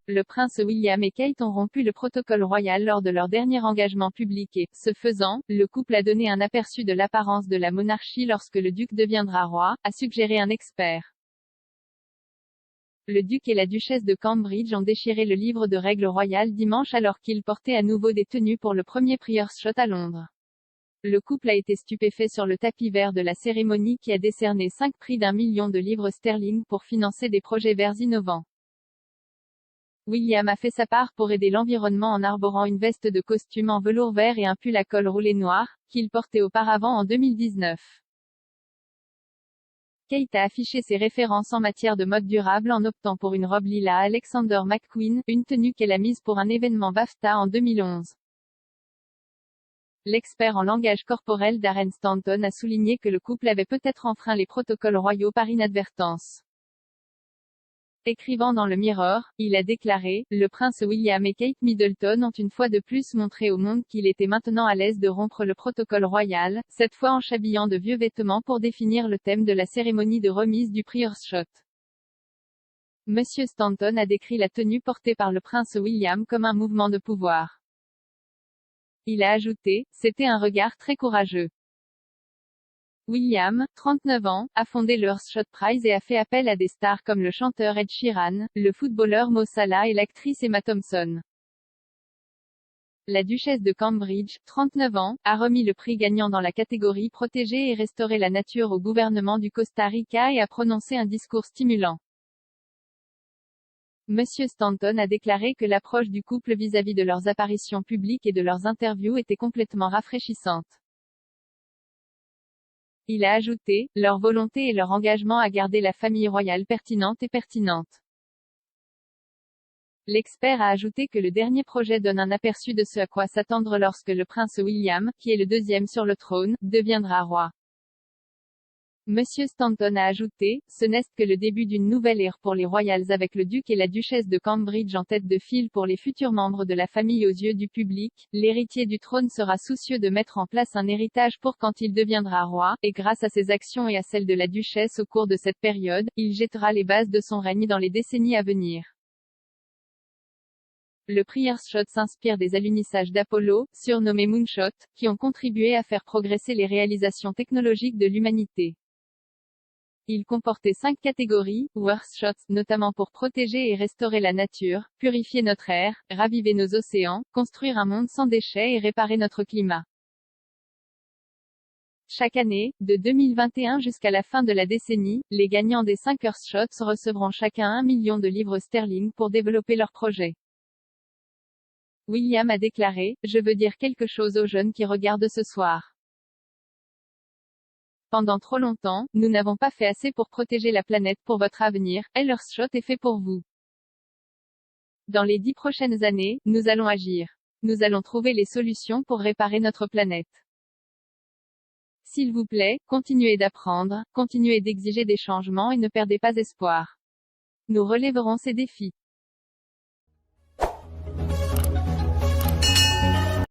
le prince William et Kate ont rompu le protocole royal lors de leur dernier engagement public et, ce faisant, le couple a donné un aperçu de l'apparence de la monarchie lorsque le duc deviendra roi, a suggéré un expert. Le duc et la duchesse de Cambridge ont déchiré le livre de règles royales dimanche alors qu'ils portaient à nouveau des tenues pour le premier Prior's Shot à Londres. Le couple a été stupéfait sur le tapis vert de la cérémonie qui a décerné 5 prix d'1 million de livres sterling pour financer des projets verts innovants. William a fait sa part pour aider l'environnement en arborant une veste de costume en velours vert et un pull à col roulé noir, qu'il portait auparavant en 2019. Kate a affiché ses références en matière de mode durable en optant pour une robe lilas Alexander McQueen, une tenue qu'elle a mise pour un événement BAFTA en 2011. L'expert en langage corporel Darren Stanton a souligné que le couple avait peut-être enfreint les protocoles royaux par inadvertance. Écrivant dans le Mirror, il a déclaré, le prince William et Kate Middleton ont une fois de plus montré au monde qu'il était maintenant à l'aise de rompre le protocole royal, cette fois en s'habillant de vieux vêtements pour définir le thème de la cérémonie de remise du Prior's Shot. Monsieur Stanton a décrit la tenue portée par le prince William comme un mouvement de pouvoir. Il a ajouté, c'était un regard très courageux. William, 39 ans, a fondé le Earthshot Prize et a fait appel à des stars comme le chanteur Ed Sheeran, le footballeur Mo Salah et l'actrice Emma Thompson. La duchesse de Cambridge, 39 ans, a remis le prix gagnant dans la catégorie Protéger et restaurer la nature au gouvernement du Costa Rica et a prononcé un discours stimulant. Monsieur Stanton a déclaré que l'approche du couple vis-à-vis de leurs apparitions publiques et de leurs interviews était complètement rafraîchissante. Il a ajouté, leur volonté et leur engagement à garder la famille royale pertinente et pertinente. L'expert a ajouté que le dernier projet donne un aperçu de ce à quoi s'attendre lorsque le prince William, qui est le deuxième sur le trône, deviendra roi. Monsieur Stanton a ajouté, ce n'est que le début d'une nouvelle ère pour les Royals avec le duc et la duchesse de Cambridge en tête de file pour les futurs membres de la famille aux yeux du public. L'héritier du trône sera soucieux de mettre en place un héritage pour quand il deviendra roi, et grâce à ses actions et à celles de la duchesse au cours de cette période, il jettera les bases de son règne dans les décennies à venir. Le Prior's Shot s'inspire des alunisages d'Apollo, surnommés Moonshot, qui ont contribué à faire progresser les réalisations technologiques de l'humanité. Il comportait 5 catégories, Earthshot, notamment pour protéger et restaurer la nature, purifier notre air, raviver nos océans, construire un monde sans déchets et réparer notre climat. Chaque année, de 2021 jusqu'à la fin de la décennie, les gagnants des 5 Earthshots recevront chacun 1 million de livres sterling pour développer leur projet. William a déclaré, je veux dire quelque chose aux jeunes qui regardent ce soir. Pendant trop longtemps, nous n'avons pas fait assez pour protéger la planète pour votre avenir, et l'Earthshot est fait pour vous. Dans les 10 prochaines années, nous allons agir. Nous allons trouver les solutions pour réparer notre planète. S'il vous plaît, continuez d'apprendre, continuez d'exiger des changements et ne perdez pas espoir. Nous relèverons ces défis.